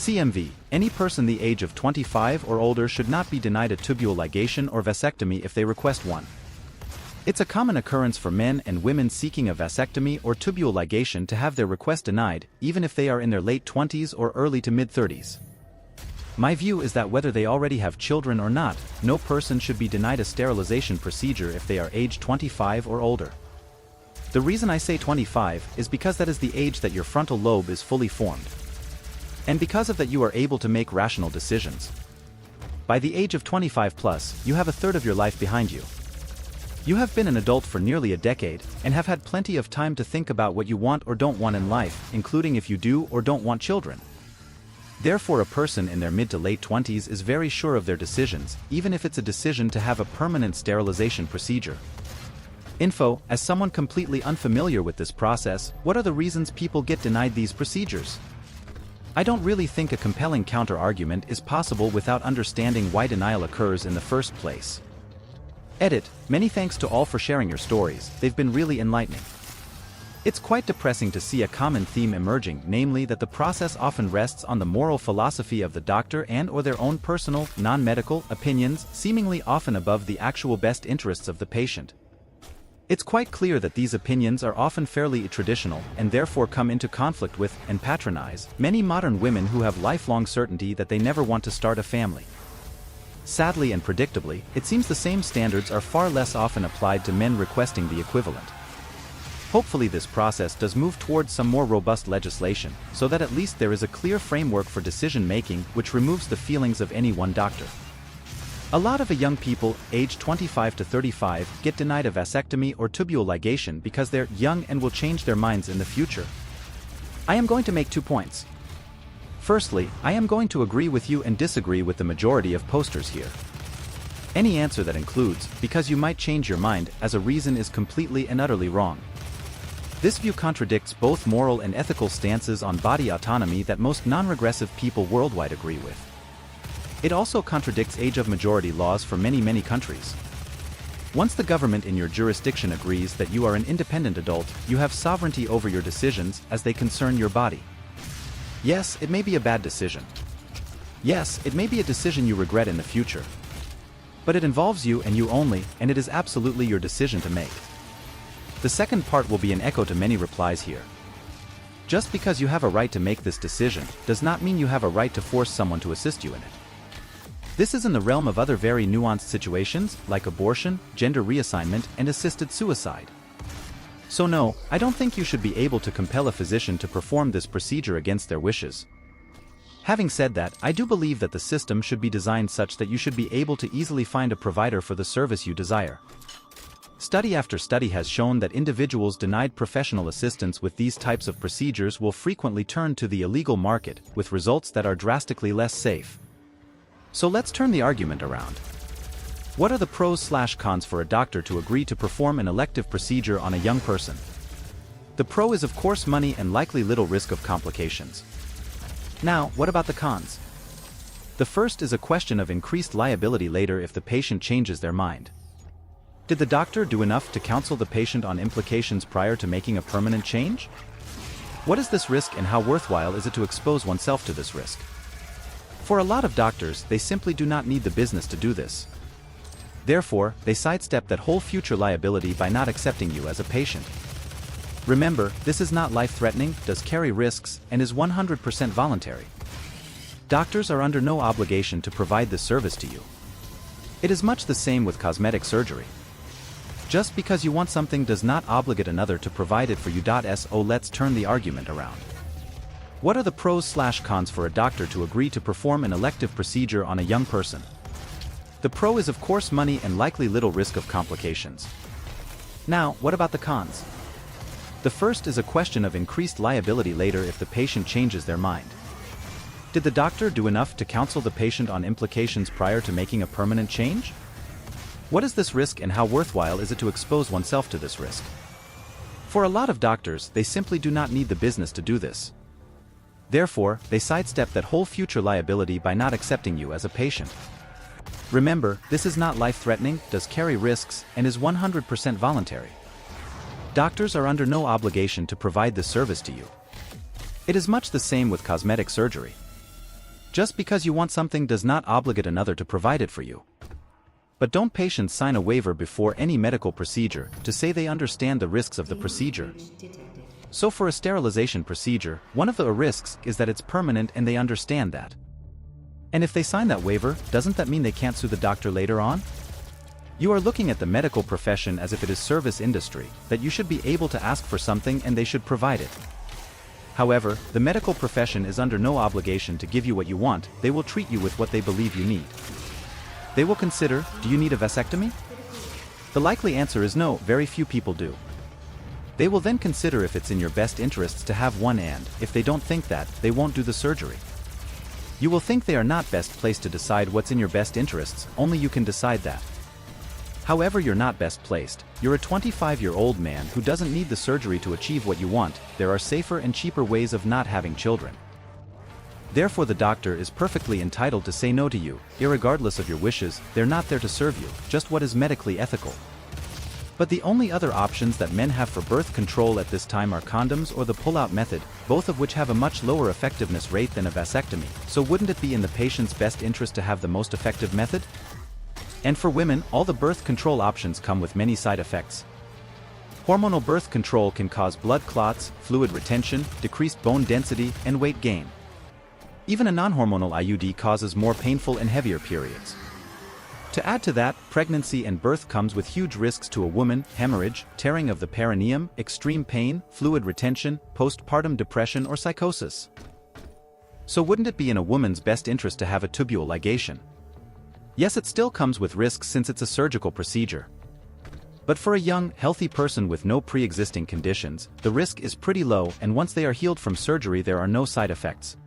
CMV, any person the age of 25 or older should not be denied a tubule ligation or vasectomy if they request one. It's a common occurrence for men and women seeking a vasectomy or tubule ligation to have their request denied, even if they are in their late 20s or early to mid-30s. My view is that whether they already have children or not, no person should be denied a sterilization procedure if they are age 25 or older. The reason I say 25 is because that is the age that your frontal lobe is fully formed. And because of that you are able to make rational decisions. By the age of 25 plus, you have a third of your life behind you. You have been an adult for nearly a decade, and have had plenty of time to think about what you want or don't want in life, including if you do or don't want children. Therefore, a person in their mid to late 20s is very sure of their decisions, even if it's a decision to have a permanent sterilization procedure. Info: as someone completely unfamiliar with this process, what are the reasons people get denied these procedures? I don't really think a compelling counter-argument is possible without understanding why denial occurs in the first place. Edit: many thanks to all for sharing your stories, they've been really enlightening. It's quite depressing to see a common theme emerging, namely that the process often rests on the moral philosophy of the doctor and/or their own personal, non-medical opinions, seemingly often above the actual best interests of the patient. It's quite clear that these opinions are often fairly traditional and therefore come into conflict with, and patronize, many modern women who have lifelong certainty that they never want to start a family. Sadly and predictably, it seems the same standards are far less often applied to men requesting the equivalent. Hopefully this process does move towards some more robust legislation, so that at least there is a clear framework for decision-making which removes the feelings of any one doctor. A lot of young people, aged 25 to 35, get denied a vasectomy or tubule ligation because they're young and will change their minds in the future. I am going to make 2 points. Firstly, I am going to agree with you and disagree with the majority of posters here. Any answer that includes, because you might change your mind, as a reason is completely and utterly wrong. This view contradicts both moral and ethical stances on body autonomy that most non-regressive people worldwide agree with. It also contradicts age of majority laws for many countries. Once the government in your jurisdiction agrees that you are an independent adult, you have sovereignty over your decisions as they concern your body. Yes, it may be a bad decision. Yes, it may be a decision you regret in the future. But it involves you and you only, and it is absolutely your decision to make. The second part will be an echo to many replies here. Just because you have a right to make this decision, does not mean you have a right to force someone to assist you in it. This is in the realm of other very nuanced situations, like abortion, gender reassignment, and assisted suicide. So no, I don't think you should be able to compel a physician to perform this procedure against their wishes. Having said that, I do believe that the system should be designed such that you should be able to easily find a provider for the service you desire. Study after study has shown that individuals denied professional assistance with these types of procedures will frequently turn to the illegal market, with results that are drastically less safe. So let's turn the argument around. What are the pros/cons for a doctor to agree to perform an elective procedure on a young person? The pro is of course money and likely little risk of complications. Now, what about the cons? The first is a question of increased liability later if the patient changes their mind. Did the doctor do enough to counsel the patient on implications prior to making a permanent change? What is this risk and how worthwhile is it to expose oneself to this risk? For a lot of doctors, they simply do not need the business to do this. Therefore, they sidestep that whole future liability by not accepting you as a patient. Remember, this is not life-threatening, does carry risks, and is 100% voluntary. Doctors are under no obligation to provide this service to you. It is much the same with cosmetic surgery. Just because you want something does not obligate another to provide it for you. So let's turn the argument around. What are the pros/cons for a doctor to agree to perform an elective procedure on a young person? The pro is of course money and likely little risk of complications. Now, what about the cons? The first is a question of increased liability later if the patient changes their mind. Did the doctor do enough to counsel the patient on implications prior to making a permanent change? What is this risk and how worthwhile is it to expose oneself to this risk? For a lot of doctors, they simply do not need the business to do this. Therefore, they sidestep that whole future liability by not accepting you as a patient. Remember, this is not life-threatening, does carry risks, and is 100% voluntary. Doctors are under no obligation to provide this service to you. It is much the same with cosmetic surgery. Just because you want something does not obligate another to provide it for you. But don't patients sign a waiver before any medical procedure to say they understand the risks of the procedure? So for a sterilization procedure, one of the risks is that it's permanent and they understand that. And if they sign that waiver, doesn't that mean they can't sue the doctor later on? You are looking at the medical profession as if it is service industry, that you should be able to ask for something and they should provide it. However, the medical profession is under no obligation to give you what you want, they will treat you with what they believe you need. They will consider, do you need a vasectomy? The likely answer is no, very few people do. They will then consider if it's in your best interests to have one, and if they don't think that, they won't do the surgery. You will think they are not best placed to decide what's in your best interests, only you can decide that. However, you're not best placed, you're a 25-year-old man who doesn't need the surgery to achieve what you want, there are safer and cheaper ways of not having children. Therefore the doctor is perfectly entitled to say no to you, irregardless of your wishes, they're not there to serve you, just what is medically ethical. But the only other options that men have for birth control at this time are condoms or the pull-out method, both of which have a much lower effectiveness rate than a vasectomy, so wouldn't it be in the patient's best interest to have the most effective method? And for women, all the birth control options come with many side effects. Hormonal birth control can cause blood clots, fluid retention, decreased bone density, and weight gain. Even a non-hormonal IUD causes more painful and heavier periods. To add to that, pregnancy and birth comes with huge risks to a woman: hemorrhage, tearing of the perineum, extreme pain, fluid retention, postpartum depression or psychosis. So wouldn't it be in a woman's best interest to have a tubule ligation? Yes, it still comes with risks since it's a surgical procedure. But for a young, healthy person with no pre-existing conditions, the risk is pretty low, and once they are healed from surgery there are no side effects.